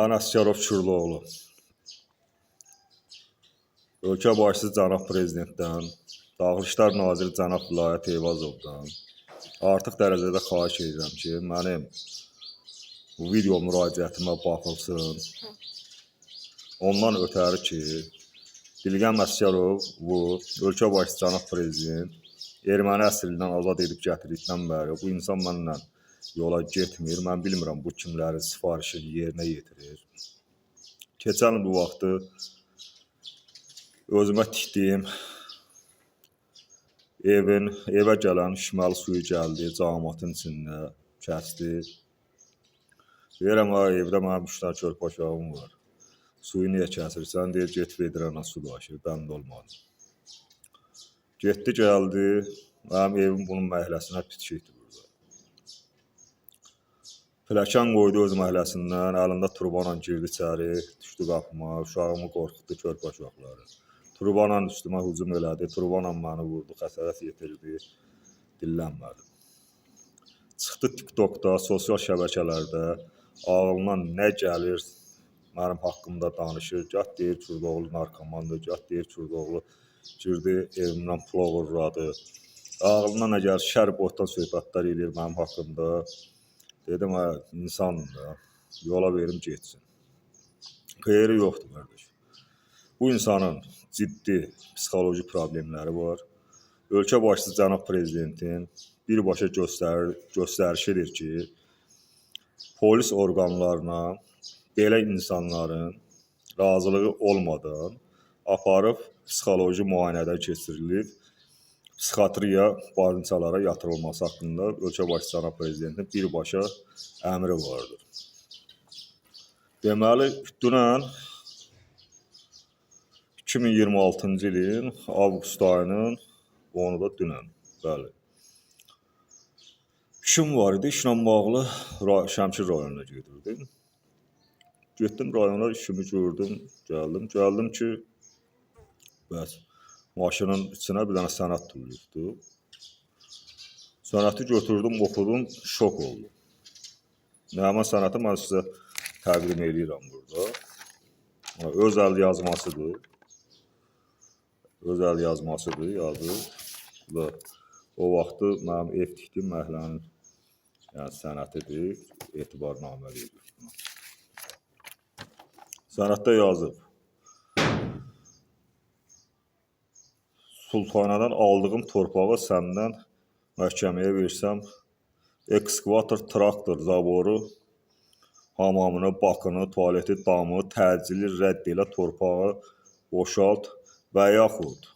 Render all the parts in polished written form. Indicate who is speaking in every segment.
Speaker 1: Mən Əsgərov Kürloğlu. Ölkə başçısı cənab prezidentdən, Daxili İşlər naziri cənab Vilayət Eyvazovdan artıq dərəcədə xahiş edirəm ki, mənim bu video müraciətimə baxılsın. Ondan ötəri ki, Bilgəm Əsgərov bu ölkə başçısı cənab prezident erməni əsrindən azad edib gətirdikdən bəri bu insan mənlə yola getmir. Mən bilmirəm bu kimlərin sifarişini yerinə yetirir. Keçən bu vaxtı özümə tikdiyim evə gələn şimali suyu gəldi, camaatın içində kəsdi. Deyirəm, evdə mənim 3 dənə körpə uşağım var. Suyu niyə kəsirsən? Deyir, get vedirənə su daşır, bənd olmadı. Getdi, gəldi, mənim evim bunun məhəlləsinə bitişikdir burada. Pləkan qoydu öz məhəlləsindən, əlində turbanla girdi içəri, düşdü qapıma, uşağımı qorxutdu, körpə uşaqları. Turbanla üstümə hücum elədi, turbanla məni vurdu, xəsarət yetirdi, dillənmədim. Çıxdı TikTokda, sosial şəbəkələrdə ağlına nə gəlir mənim haqqımda danışır. Gah deyir Kürloğlu narkomandır, gah deyir Kürloğlu girdi evimdən pul oğurladı. Ağlına nə gəlir şər boydan söhbətlər edir mənim haqqımda. Dedim, insanım da, yola verim getsin. Xeyri yoxdur, qardaş. Bu insanın ciddi psixoloji problemləri var. Ölkə başçısı cənab prezidentin birbaşa göstərişidir ki, polis orqanlarına belə insanların razılığı olmadan aparıb psixoloji müayinədən keçirilib, psixiatriya больницаlara yatırılması haqqında ölkə başçısı cənab prezidentin birbaşa əmri vardır. Deməli, dünən 2026-cı ilin avqust ayının 10-da dünən, bəli. İşim var idi, işlə bağlı Şəmkir rayonuna gedirdim. Getdim rayona, işimi gördüm, gəldim ki, bəs maşının içinə bir dənə sənəd tulluyubdu. Sənədi götürdüm, oxudum, şok oldum. Həmin sənədi mən sizə təqdim edirəm burada. Öz əl yazmasıdır. Öz əl yazmasıdır, yazır. Və o vaxtı mənim ev tikdiyim məhəllənin sənətidir, etibarnaməli edir. Sənəddə yazıb. Sultanadan aldığım torpağı səndən məhkəməyə versəm, ekskavator, traktor, zavoru, hamamını, bakını, tualeti, damı, təcili rədd elə, torpağı boşalt və yaxud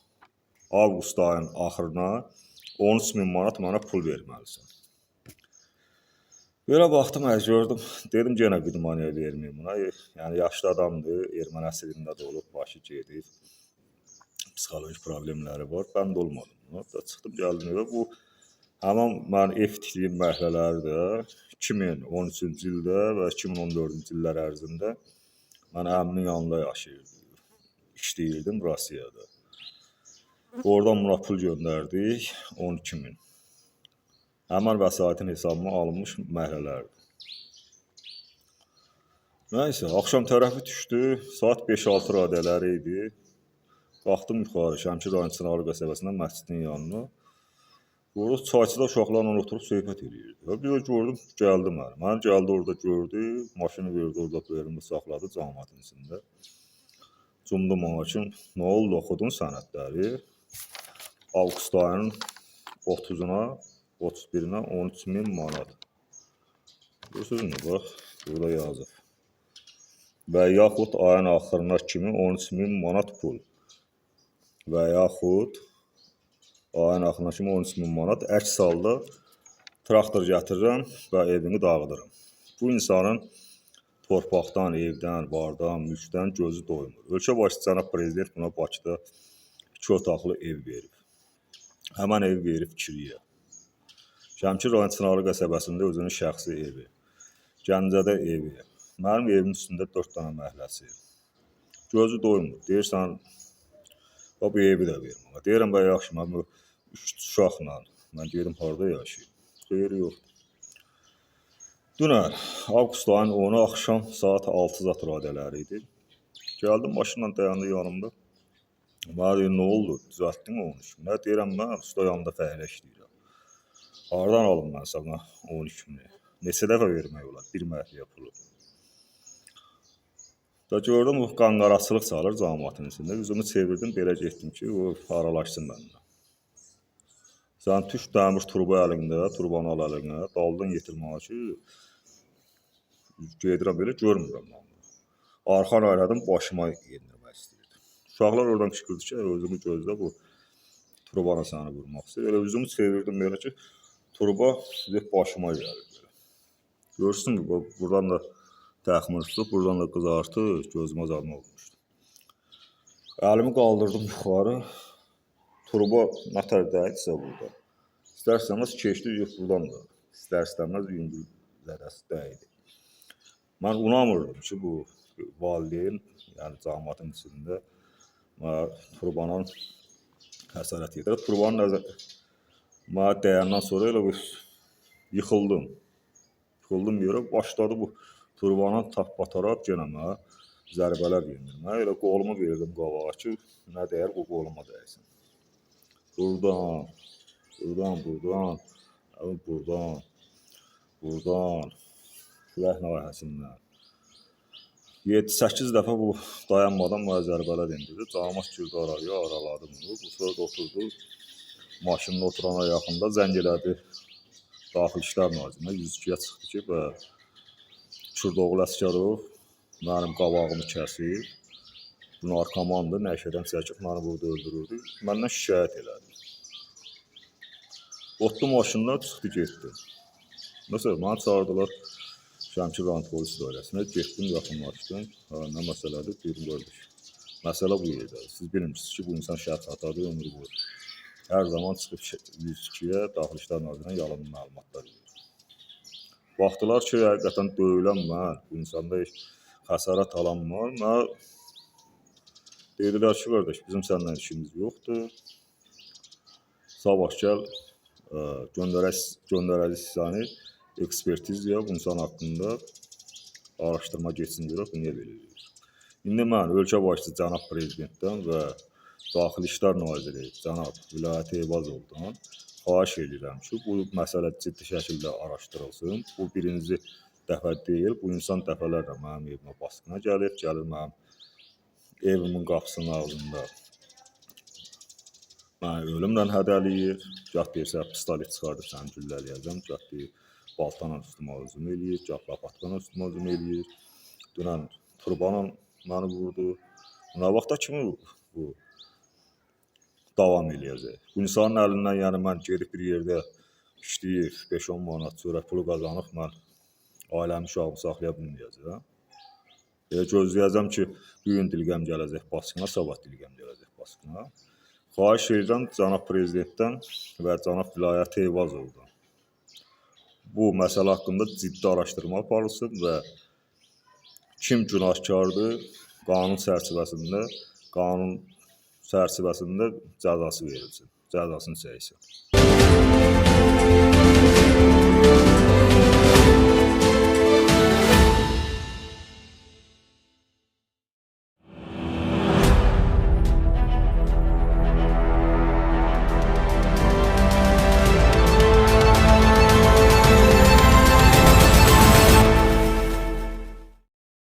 Speaker 1: avqust ayının axırına 13.000 manat mənə pul verməlisən. Belə baxdım, gördüm, dedim yenə qidmaniyə verməyim buna. Yəni yaşlı adamdır, erməni əsrində də olub, başı gedir, psixoloji problemləri var, bənd olmadım. Çıxdım, gəldim evə. Bu həmin mən ev tikdiyim məhəllələrdə 2013-cü ildə və 2014-cü illər ərzində mən əmimin yanında yaşayırdım, işləyirdim Rusiyada. Oradan buna pul göndərdik, 12.000. Həmən vəsaitin hesabıma alınmış məhəllələrdir. Nəysə, axşam tərəfi düşdü, saat 5-6 radələri idi. Qalxdım yuxarı, Şəmkir rayon Çınarlı qəsəbəsindən məscidin yanına. Orada çayçıda uşaqlarla oturub söhbət edirdi. Bir də gördüm, gəldi mənim. Məni gəldi orada gördü, maşını verdi, orada belimdə saxladı cəmaatın içində. Cumdum ona ki, nə oldu, oxudun sənədləri? Avqust ayının 30-una, 31-nə 13.000 manat. Görürsünüz, bax, burada yazır. Və yaxud ayın axırına kimi 13.000 manat pul. Və yaxud ayın axırına kimi 13.000 manat, əks halda traktor gətirirəm və evini dağıdıram. Bu insanın torpaqdan, evdən, bardan, mülkdən gözü doymur. Ölkə başçısı cənab prezident buna Bakıda 2 otaqlı ev verib. Həmən ev verib kiriyə. Şəmkir rayon Çınarlı qəsəbəsində özünün şəxsi evi. Gəncədə evi. Mənim evimin üstündə 4 dənə məhəlləsi. Gözü doymur. Deyirsən, bu evi də verim. Deyirəm, yaxşı, mən bu 3 uşaqla, mən deyirəm, harada yaşayım? Xeyri yoxdur. Dünən avqust ayının 10-u axşam saat 6 zat radələri idi. Gəldim maşınla dayandı yanımda. Mənə deyir, nə oldu? Düzəltdin 13 min. Nə deyirəm, mən usta yanında fəhlə işləyirəm. Hardan alım mən sana 12 mini? Neçə dəfə vermək olar? Bir məhliyə pulu. Da gördüm, o qanqaraçılıq çalır cəmaatın içində. Üzümü çevirdim, belə getdim ki, o aralaşsın məndən. Sən tüş dəmir turba əlində, turbanı al əlinə, daldan yetirməyə ki, gedirəm belə, görmürəm mən. Arxan ayladım, başıma yendirmək istəyirdim. Uşaqlar oradan qışqırdı ki, özümü gözlə, bu turbana səni vurmaq istəyir. Elə üzümü çevirdim belə ki, turba başıma gəlir belə. Görürsün, buradan da təxmin tutub, buradan da qızartı, gözümə zadma olmuşdu. Əlimi qaldırdım yuxarı, turba nətər dəydisə burada. İstər-istəməz keçdi, buradan da, istər-istəməz yüngül zədəsi dəydi. Mən unamırdım ki, bu valideyn, yəni cəmaatın içində turbanın xəsarət yedir. Turbanın mənə dəyəndən sonra elə yıxıldım. Yıxıldım yerə, başladı bu turbanın tapp-batarab genə mənə zərbələr yendirməyə. Elə qolumu verdim qabağa ki, nə dəyər, bu qoluma dəysin. Buradan, külək nahəsindən. 7-8 dəfə bu dayanmadan mənə zərbələr endirdi. Cəmaət girdi araya, araladı bunu. Bu sonra oturdu, maşının oturana yaxında zəng elədi Daxili İşlər Nazirinə. 102-yə çıxdı ki, Kürdoğlu Əsgərov mənim qabağımı kəsib. Bu narkomandır, nəşədən çəkib məni burada öldürürdü. Məndən şikayət elədi. Otdu maşından çıxdı, getdi. Məsələn, mənə çağırdılar Şəmkir rayon polis idarəsinə. Getdim, yaxınlaşdım. Nə məsələdir? Deyirəm, qardaş. Məsələ bu yerdədir. Siz bilmirsiniz ki, bu insan şəxs xətadır, ömrü boyu. Hər zaman çıxıb 102-yə Daxili İşlər Nazirinə yalan məlumatlar verir. Baxdılar ki, həqiqətən döyülən mən, bu insanda xəsarət alan var. Mən dedilər ki, qardaş, bizim səndən işimiz yoxdur. Sabah gəl, göndərəcək səni ekspertizaya, bu insan haqqında araşdırma geçsin görək, bu niyə belə edir. İndi mən ölkə başçısı cənab prezidentdən və Daxili İşlər Naziri cənab Vilayət Eyvazovdan xahiş edirəm ki, bu məsələ ciddi şəkildə araşdırılsın. Bu birinci dəfə deyil, bu insan dəfələrlə mənim evimə basqına gəlir mənim evimin qapısının ağzında məni ölümlə hədələyir. Gah deyirsə, pistolet çıxardıb səni güllələyəcəm, gah deyir, baltanla üstümə hücum eləyir, gah lapatqana üstümə hücum eləyir. Dünən turbanla məni vurdu. Nə vaxta kimi bu davam eləyəcək? Bu insanın əlindən, yəni mən gedib bir yerdə işləyib, 5-10 manat çörək pulu qazanıb, mən ailəmi uşağımı saxlaya bilməyəcəm. Gözləyəcəm ki, bugün dilgəm gələcək basqına, sabah dilgəm gələcək basqına. Xahiş edirəm cənab prezidentdən və cənab Vilayət Eyvazovdan bu məsələ haqqında ciddi araşdırma aparılsın və kim günahkardır, qanun çərçivəsində cəzası verilsin, cəzasını çəksin.